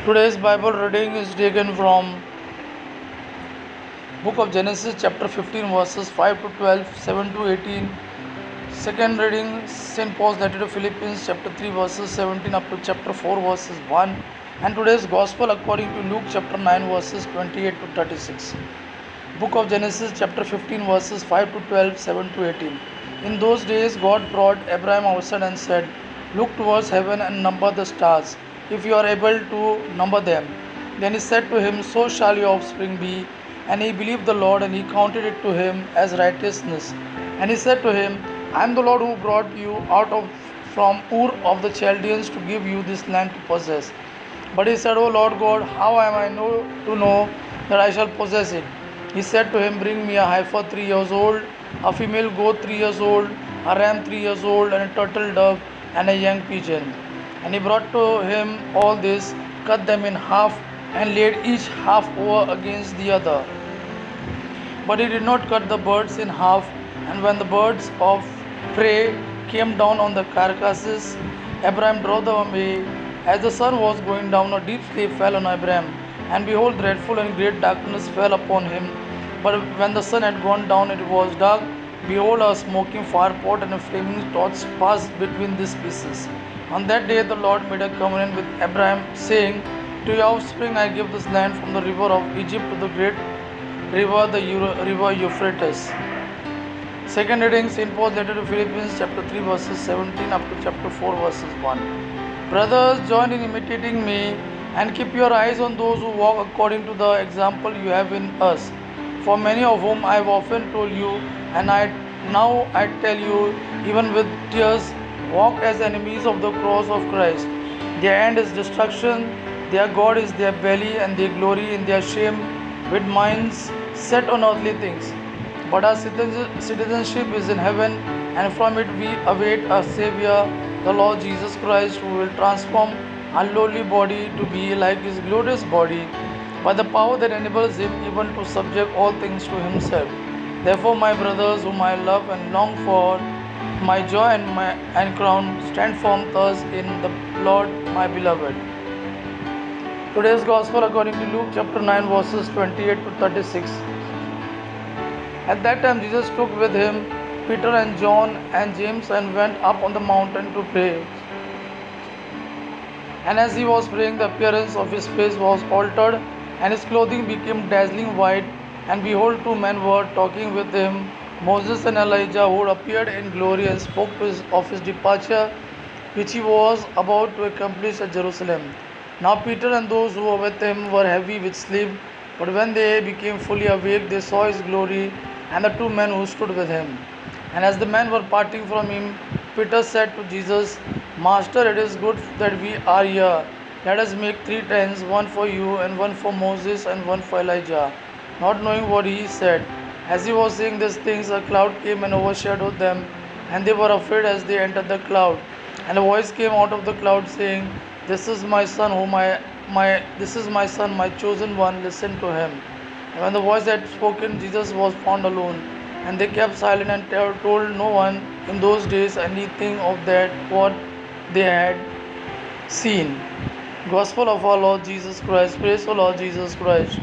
Today's Bible reading is taken from Book of Genesis chapter 15 verses 5 to 12, 7 to 18. Second reading St. Paul's letter to Philippians chapter 3 verses 17 up to chapter 4 verses 1. And today's Gospel according to Luke chapter 9 verses 28 to 36. Book of Genesis chapter 15 verses 5 to 12, 7 to 18. In those days God brought Abraham outside and said, "Look towards heaven and number the stars, if you are able to number them." Then he said to him, "So shall your offspring be." And he believed the Lord, and he counted it to him as righteousness. And he said to him, "I am the Lord who brought you out of from Ur of the Chaldeans to give you this land to possess." But he said, "O Lord God, how am I to know that I shall possess it?" He said to him, "Bring me a heifer 3 years old, a female goat 3 years old, a ram 3 years old, and a turtle dove, and a young pigeon." And he brought to him all this, cut them in half, and laid each half over against the other. But he did not cut the birds in half. And when the birds of prey came down on the carcasses, Abraham drove them away. As the sun was going down, a deep sleep fell on Abraham, and behold, dreadful and great darkness fell upon him. But when the sun had gone down, it was dark. Behold, a smoking firepot and a flaming torch passed between these pieces. On that day the Lord made a covenant with Abraham, saying, "To your offspring I give this land from the river of Egypt to the great river, the river Euphrates." Second reading, St. Paul's letter to Philippians chapter 3 verses 17 up to chapter 4 verses 1. Brothers, join in imitating me and keep your eyes on those who walk according to the example you have in us. For many of whom I have often told you, and now I tell you, even with tears, walk as enemies of the cross of Christ. Their end is destruction, their God is their belly, and they glory in their shame, with minds set on earthly things. But our citizenship is in heaven, and from it we await a Savior, the Lord Jesus Christ, who will transform our lowly body to be like His glorious body by the power that enables Him even to subject all things to Himself. Therefore, my brothers, whom I love and long for, my joy and crown, stand firm thus in the Lord, my beloved. Today's Gospel according to Luke chapter 9 verses 28 to 36. At that time Jesus took with him Peter and John and James and went up on the mountain to pray. And as he was praying, the appearance of his face was altered, and his clothing became dazzling white. And behold, 2 men were talking with him, Moses and Elijah, who appeared in glory and spoke of his departure, which he was about to accomplish at Jerusalem. Now Peter and those who were with him were heavy with sleep, but when they became fully awake, they saw his glory and the 2 men who stood with him. And as the men were parting from him, Peter said to Jesus, "Master, it is good that we are here. Let us make 3 tents, one for you, and one for Moses, and one for Elijah." Not knowing what he said, as he was saying these things, a cloud came and overshadowed them, and they were afraid as they entered the cloud. And a voice came out of the cloud saying, "This is my son, my son, my chosen one. Listen to him." And when the voice had spoken, Jesus was found alone, and they kept silent and told no one in those days anything of that what they had seen. Gospel of our Lord Jesus Christ. Praise the Lord Jesus Christ.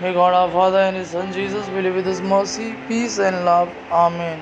May God our Father and His Son Jesus be with His mercy, peace, and love. Amen.